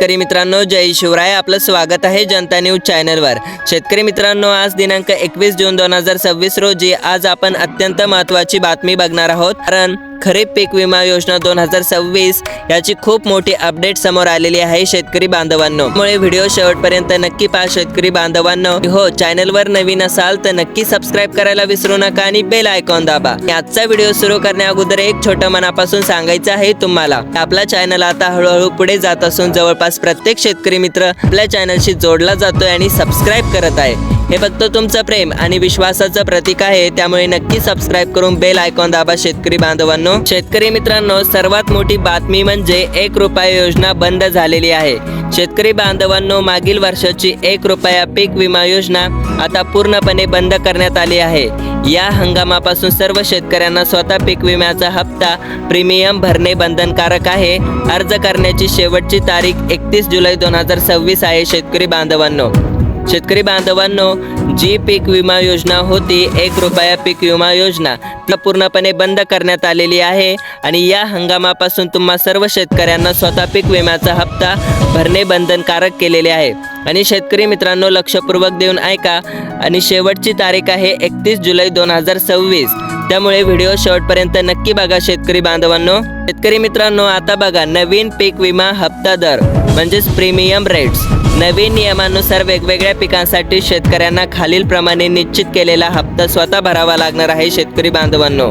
शेतकरी मित्रांनो, जय शिवराय. आपलं स्वागत आहे जनता न्यूज चॅनलवर. शेतकरी मित्रांनो, आज दिनांक 21 जून 2026 रोजी आज आपण अत्यंत महत्त्वाची बातमी बघणार आहोत. कारण खरीप पीक विमा योजना 2026 याची खूप मोठी अपडेट समोर आलेली आहे शेतकरी बांधवांनो. त्यामुळे व्हिडिओ शेवटपर्यंत नक्की पहा शेतकरी बांधवांनो. हो, चॅनलवर नवीन असाल तर नक्की सबस्क्राईब करायला विसरू नका आणि बेल आयकॉन दाबा. आजचा व्हिडिओ सुरू करण्या अगोदर एक छोटं मनापासून सांगायचं आहे तुम्हाला, आपला चॅनल आता हळूहळू पुढे जात असून जवळपास प्रत्येक शेतकरी मित्र आपल्या चॅनलशी जोडला जातोय आणि सबस्क्राईब करत आहे. हे फक्त तुमचं प्रेम आणि विश्वासाचं प्रतीक आहे. त्यामुळे नक्की सबस्क्राईब करून बेल आयकॉन दाबा शेतकरी बांधवांनो. शेतकरी मित्रांनो, सर्वात मोठी बातमी म्हणजे 1 रुपया योजना बंद झालेली आहे. शेतकरी बांधवांनो, मागील वर्षाची 1 रुपया पीक विमा योजना आता पूर्णपणे बंद करण्यात आली आहे. या हंगामापासून सर्व शेतकऱ्यांना स्वतः पीक विम्याचा हप्ता प्रीमियम भरणे बंधनकारक आहे. अर्ज करण्याची शेवटची तारीख 31 जुलै 2026 आहे. शेतकरी बांधवांनो, जी पीक विमा योजना होती 1 रुपया पीक विमा योजना ती पूर्णपणे बंद करण्यात आलेली आहे आणि या हंगामापासून तुम्हा सर्व शेतकऱ्यांना स्वतः पीक विम्याचा हप्ता भरणे बंधनकारक केलेले आहे. आणि शेतकरी मित्रांनो, लक्षपूर्वक देऊन ऐका. आणि शेवटची तारीख आहे 31 जुलै 2026. त्यामुळे व्हिडिओ शेवटपर्यंत नक्की बघा शेतकरी बांधवांनो. शेतकरी मित्रांनो, आता बघा नवीन पीक विमा हप्ता दर म्हणजेच प्रीमियम रेट्स. नवीन नियमानुसार वेगवेगळ्या पिकांसाठी शेतकऱ्यांना खालील प्रमाणे निश्चित केलेला हप्ता स्वतः भरावा लागणार आहे शेतकरी बांधवांनो.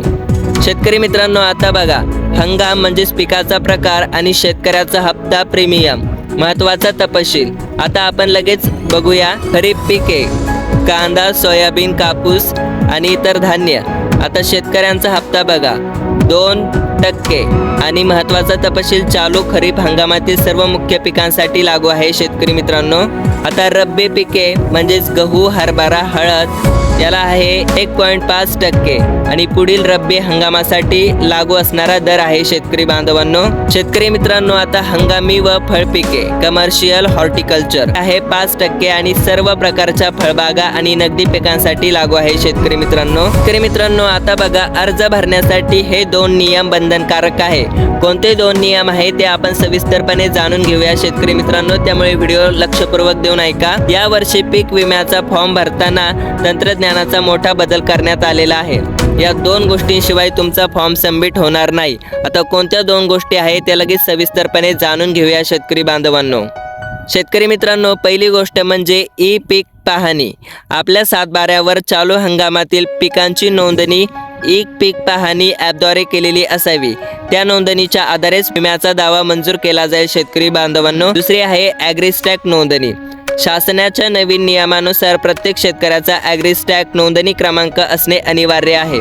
शेतकरी मित्रांनो, आता बघा हंगाम म्हणजेच पिकाचा प्रकार आणि शेतकऱ्याचा हप्ता प्रीमियम. महत्त्वाचा तपशील आता आपण लगेच बघूया. खरीप पिके कांदा, सोयाबीन, कापूस आणि इतर धान्य. आता शेतकऱ्यांचा हप्ता बघा 2% आणि महत्त्वाचा तपशील चालू खरीप हंगामातील सर्व मुख्य पिकांसाठी लागू आहे शेतकरी मित्रांनो. आता रब्बी पिके म्हणजेच गहू, हरभरा, हळद याला आहे 1.5% आणि पुढील रब्बी हंगामासाठी लागू असणारा दर आहे शेतकरी बांधवांनो. शेतकरी मित्रांनो, आता हंगामी व फळ पिके कमर्शियल हॉर्टिकल्चर आहे 5% आणि सर्व प्रकारच्या फळबागा आणि नगदी पिकांसाठी लागू आहे शेतकरी मित्रांनो. आता बघा अर्ज भरण्यासाठी हे 2 नियम बंधनकारक आहे. कोणते 2 नियम आहे ते आपण सविस्तरपणे जाणून घेऊया शेतकरी मित्रांनो. त्यामुळे व्हिडिओ लक्षपूर्वक देऊन ऐका. या वर्षी पीक विम्याचा फॉर्म भरताना तंत्रज्ञानाचा मोठा बदल करण्यात आलेला आहे. या 2 गोष्टींशिवाय तुमचा फॉर्म सबमिट होणार नाही. आता कोणत्या 2 गोष्टी आहेत त्या लगेच सविस्तरपणे जाणून घेऊया शेतकरी बांधवांनो. शेतकरी मित्रांनो, पहिली गोष्ट म्हणजे ई पीक पाहणी. आपल्या 7/12 चालू हंगामातील पिकांची नोंदणी ई पीक पाहणी ॲपद्वारे केलेली असावी. त्या नोंदणीच्या आधारेच विम्याचा दावा मंजूर केला जाईल शेतकरी बांधवांनो. दुसरी आहे ॲग्रिस्टॅक नोंदणी. शासनाच्या नवीन नियमानुसार प्रत्येक शेतकऱ्याचा ॲग्रिस्टॅक नोंदणी क्रमांक असणे अनिवार्य आहे.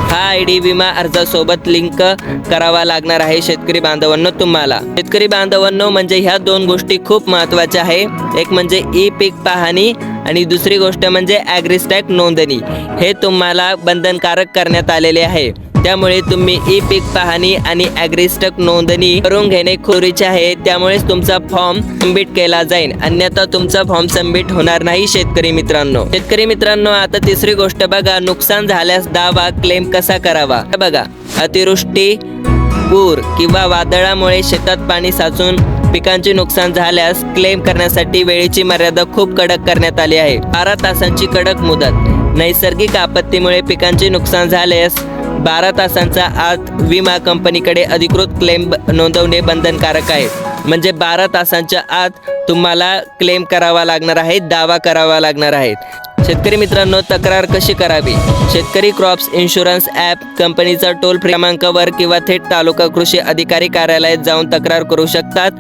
हा ID विमा अर्जासोबत लिंक करावा लागणार आहे शेतकरी बांधवांनो तुम्हाला. शेतकरी बांधवांनो, म्हणजे ह्या 2 गोष्टी खूप महत्त्वाच्या आहे. एक म्हणजे ई पीक पाहणी आणि दुसरी गोष्ट म्हणजे ॲग्रिस्टॅक नोंदणी. हे तुम्हाला बंधनकारक करण्यात आलेले आहे. त्यामुळे तुम्ही ई पीक पाहणी आणि ॲग्रिस्टॅक नोंदणी करून घेणे खोरीचे आहे. त्यामुळेच तुमचा फॉर्म सबमिट केला जाईल, अन्यथा तुमचा फॉर्म सबमिट होणार नाही शेतकरी मित्रांनो. आता तिसरी गोष्ट बघा, नुकसान झाल्यास दावा क्लेम कसा करावा. बघा, अतिवृष्टी, पूर किंवा वादळामुळे शेतात पाणी साचून पिकांचे नुकसान झाल्यास क्लेम करण्यासाठी वेळेची मर्यादा खूप कडक करण्यात आली आहे. 12 तासांची कडक मुदत. नैसर्गिक आपत्तीमुळे पिकांचे नुकसान झाल्यास 12 तासांच्या आत विमा कंपनीकडे अधिकृत क्लेम नोंदवणे बंधनकारक आहे. म्हणजे 12 तासांच्या आत तुम्हाला क्लेम करावा लागणार आहे, दावा करावा लागणार आहे. शेतकरी मित्रांनो, तक्रार कशी करावी. शेतकरी क्रॉप्स इन्शुरन्स ॲप कंपनीचा टोल फ्री क्रमांकावर किंवा थेट तालुका कृषी अधिकारी कार्यालयात जाऊन तक्रार करू शकतात.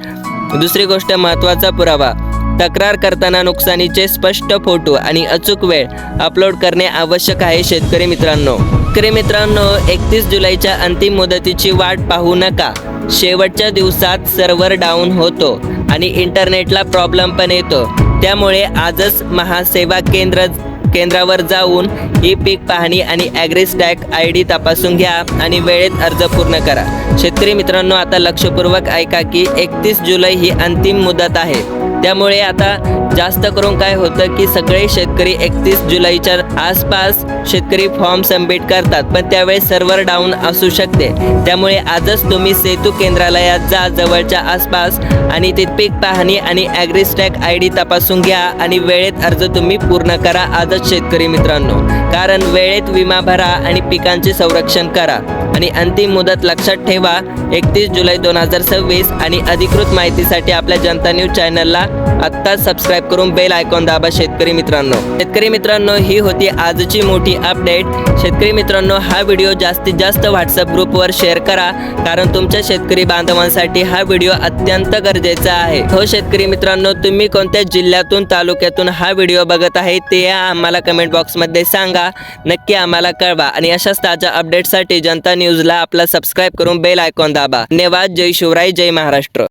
दुसरी गोष्ट, महत्त्वाचा पुरावा. तक्रार करताना नुकसानीचे स्पष्ट फोटो आणि अचूक वेळ अपलोड करणे आवश्यक आहे शेतकरी मित्रांनो. 31 जुलैच्या अंतिम मुदतीची वाट पाहू नका. शेवटच्या दिवसात सर्व्हर डाऊन होतो आणि इंटरनेटला प्रॉब्लेम पण येतो. त्यामुळे आजच महासेवा केंद्रावर जाऊन ई पीक पाहणी आणि ॲग्रिस्टॅक ID तपासून घ्या आणि वेळेत अर्ज पूर्ण करा. शेतकरी मित्रांनो, आता लक्षपूर्वक ऐका की 31 जुलै ही अंतिम मुदत आहे. त्यामुळे आता जास्त करून काय होतं की सगळे शेतकरी 31 जुलैच्या आसपास शेतकरी फॉर्म सबमिट करतात, पण त्यावेळेस सर्व्हर डाऊन असू शकते. त्यामुळे आजच तुम्ही सेतू केंद्रालयात जा जवळच्या आसपास आणि ते पीक पाहणी आणि ॲग्रिस्टॅग ID तपासून घ्या आणि वेळेत अर्ज तुम्ही पूर्ण करा आजच शेतकरी मित्रांनो. कारण वेळेत विमा भरा आणि पिकांचे संरक्षण करा. आणि अंतिम मुदत लक्षात ठेवा 31 जुलै 2026. आणि अधिकृत माहितीसाठी आपल्या जनता न्यूज चॅनलला आत्ताच सबस्क्राईब करून बेल आयकॉन दाबा शेतकरी मित्रांनो. शेतकरी मित्रांनो, ही होती आजची मोठी अपडेट. शेतकरी मित्रांनो, हा व्हिडिओ जास्तीत जास्त व्हॉट्सअप ग्रुपवर शेअर करा, कारण तुमच्या शेतकरी बांधवांसाठी हा व्हिडिओ अत्यंत गरजेचा आहे. हो शेतकरी मित्रांनो, तुम्ही कोणत्या जिल्ह्यातून तालुक्यातून हा व्हिडिओ बघत आहे ते आम्हाला कमेंट बॉक्समध्ये सांगा. नक्की आम्हाला कळवा आणि अशाच ताज्या अपडेटसाठी जनता न्यूजला आपला सबस्क्राईब करून बेल आयकॉन दाबा. धन्यवाद. जय शिवराय, जय महाराष्ट्र.